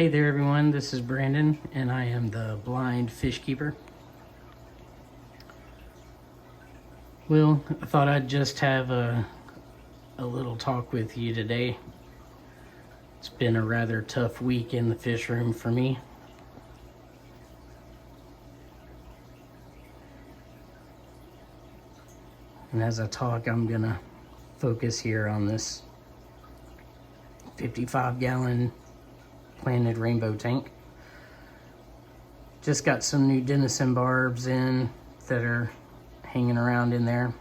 Hey there everyone, this is Brandon and I am the blind fish keeper. Well, I thought I'd just have a little talk with you today. It's been a rather tough week in the fish room for me. And as I talk, I'm gonna focus here on this 55-gallon Planted Rainbow tank. Just got some new Denison barbs in that are hanging around in there.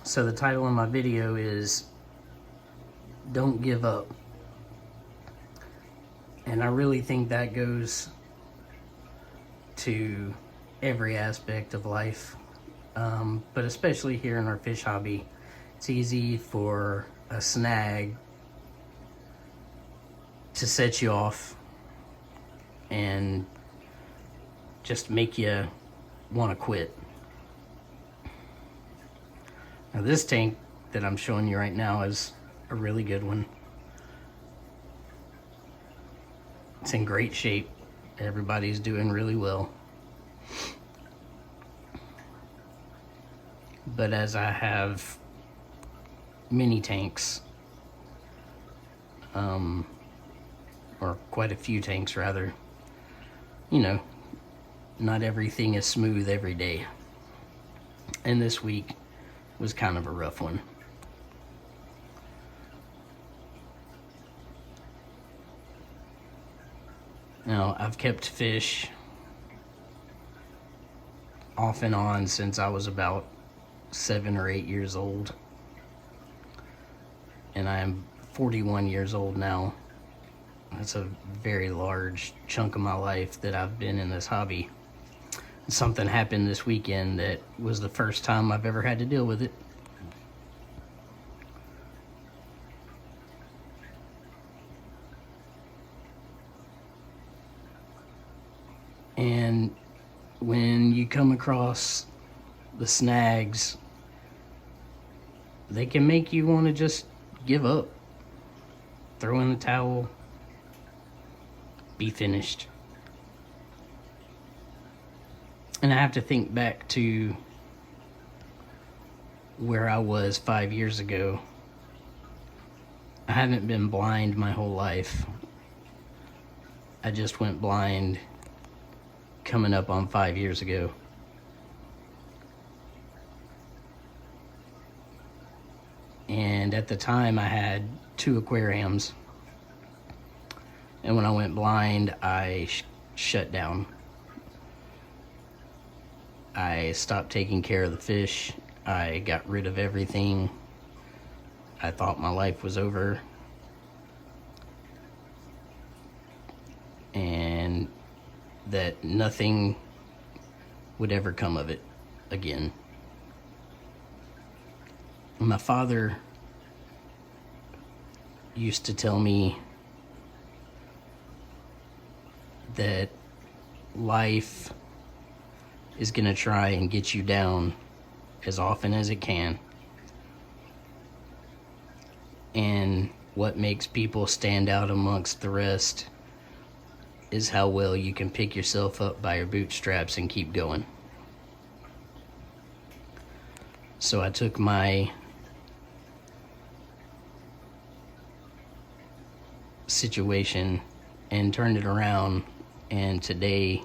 So the title of my video is Don't Give Up. And I really think that goes to every aspect of life, but especially here in our fish hobby. It's easy for a snag to set you off and just make you want to quit. Now this tank that I'm showing you right now is a really good one. It's in great shape. Everybody's doing really well. But as I have many tanks, or quite a few tanks rather, you know, not everything is smooth every day. And this week was kind of a rough one. Now, I've kept fish off and on since I was about 7 or 8 years old. And I am 41 years old now. That's a very large chunk of my life that I've been in this hobby. Something happened this weekend that was the first time I've ever had to deal with it. And when you come across the snags, they can make you want to just give up, throw in the towel, be finished. And I have to think back to where I was 5 years ago. I haven't been blind my whole life. I just went blind coming up on 5 years ago. And at the time I had 2 aquariums. And when I went blind, I shut down. I stopped taking care of the fish. I got rid of everything. I thought my life was over. And that nothing would ever come of it again. My father used to tell me that life is gonna try and get you down as often as it can. And what makes people stand out amongst the rest is how well you can pick yourself up by your bootstraps and keep going. So I took my situation and turned it around, and today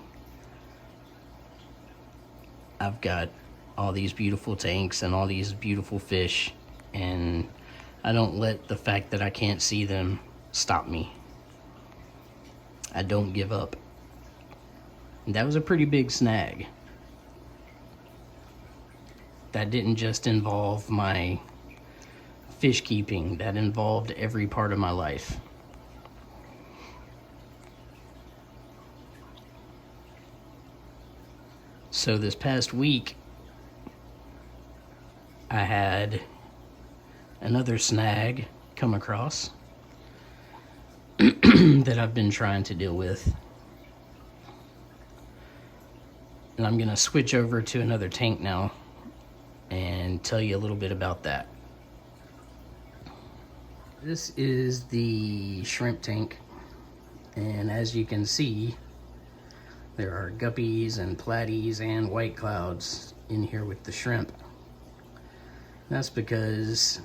I've got all these beautiful tanks and all these beautiful fish, and I don't let the fact that I can't see them stop me. I don't give up. And that was a pretty big snag. That didn't just involve my fish keeping, that involved every part of my life. So this past week, I had another snag come across that I've been trying to deal with. And I'm gonna switch over to another tank now and tell you a little bit about that. This is the shrimp tank, and as you can see, there are guppies and platies and white clouds in here with the shrimp. That's because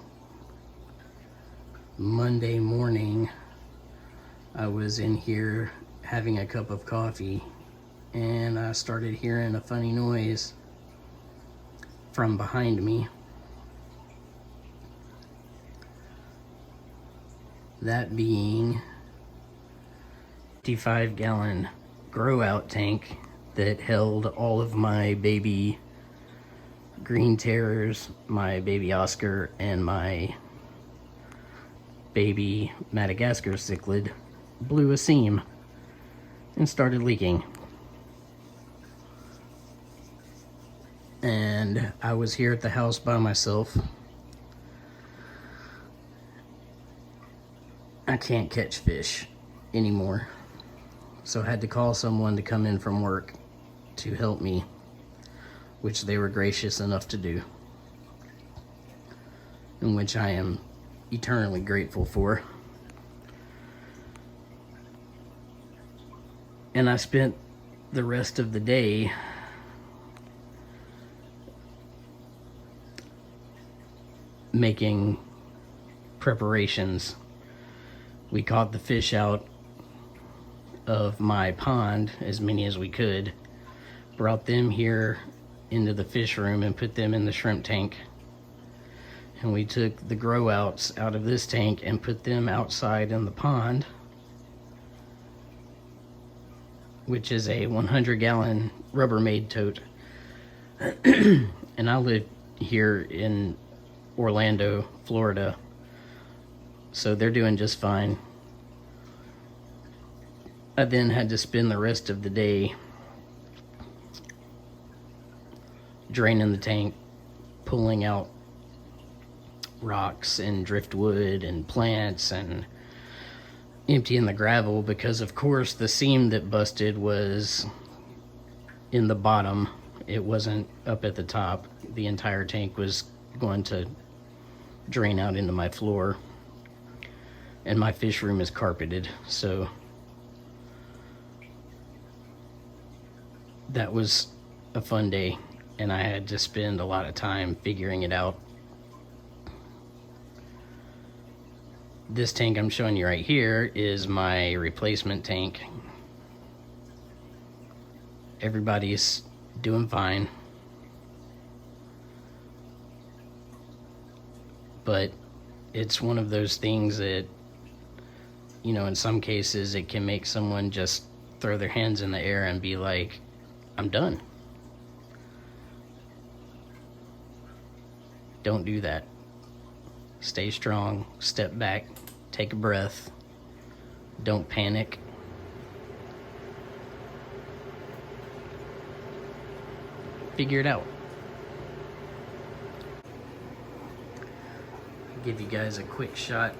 Monday morning I was in here having a cup of coffee and I started hearing a funny noise from behind me. That being 55-gallon grow out tank that held all of my baby green terrors, my baby Oscar, and my baby Madagascar cichlid blew a seam and started leaking. And I was here at the house by myself. I can't catch fish anymore, so I had to call someone to come in from work to help me, which they were gracious enough to do, and which I am eternally grateful for. And I spent the rest of the day making preparations. We caught the fish out of my pond, as many as we could, brought them here into the fish room and put them in the shrimp tank. And we took the grow outs out of this tank and put them outside in the pond, which is a 100-gallon Rubbermaid tote. And I live here in Orlando, Florida, so they're doing just fine. I then had to spend the rest of the day draining the tank, pulling out rocks and driftwood and plants and emptying the gravel, because of course the seam that busted was in the bottom. It wasn't up at the top. The entire tank was going to drain out into my floor, and my fish room is carpeted, so that was a fun day, and I had to spend a lot of time figuring it out. This tank I'm showing you right here is my replacement tank. Everybody's doing fine, but it's one of those things that, you know, in some cases it can make someone just throw their hands in the air and be like, I'm done. Don't do that. Stay strong, step back, take a breath, don't panic. Figure it out. I'll give you guys a quick shot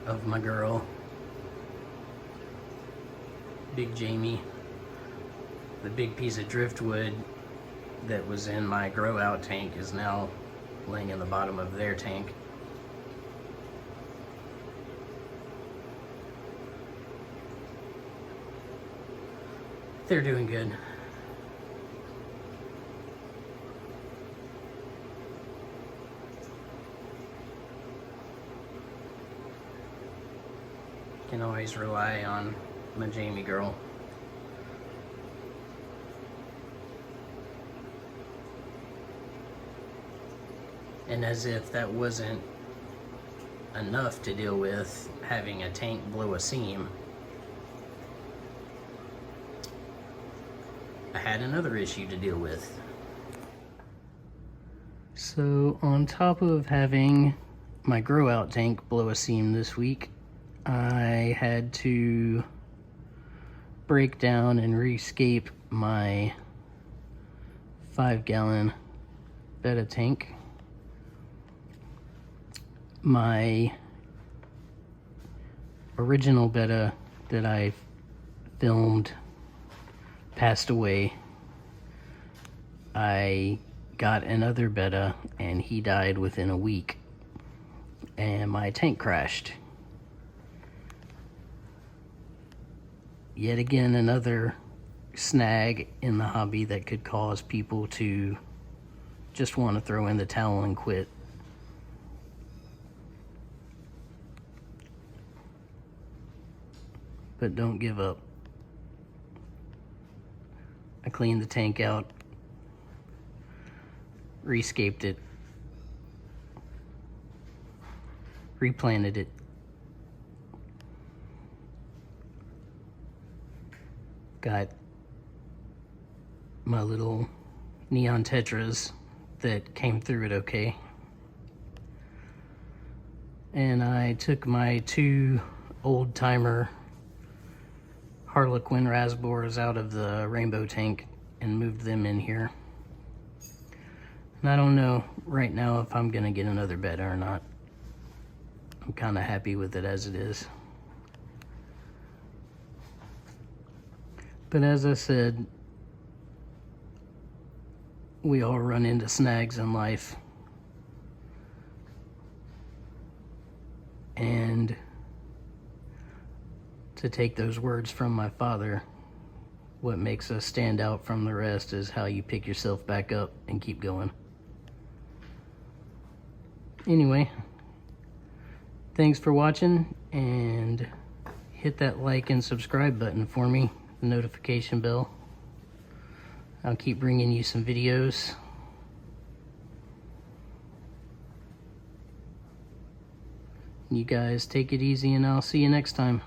of my girl, Big Jamie. The big piece of driftwood that was in my grow out tank is now laying in the bottom of their tank. They're doing good. Can always rely on my Jamie girl. And as if that wasn't enough to deal with, having a tank blow a seam, I had another issue to deal with. So on top of having my grow out tank blow a seam this week, I had to break down and rescape my 5-gallon betta tank. My original betta that I filmed passed away. I got another betta and he died within a week and my tank crashed. Yet again, another snag in the hobby that could cause people to just want to throw in the towel and quit. But don't give up. I cleaned the tank out, rescaped it, replanted it, got my little neon tetras that came through it okay, and I took my 2 old-timer Harlequin Rasbors out of the rainbow tank and moved them in here. And I don't know right now if I'm gonna get another betta or not. I'm kind of happy with it as it is. But as I said, we all run into snags in life. And to take those words from my father, what makes us stand out from the rest is how you pick yourself back up and keep going. Anyway, thanks for watching, and hit that like and subscribe button for me, the notification bell. I'll keep bringing you some videos. You guys take it easy, and I'll see you next time.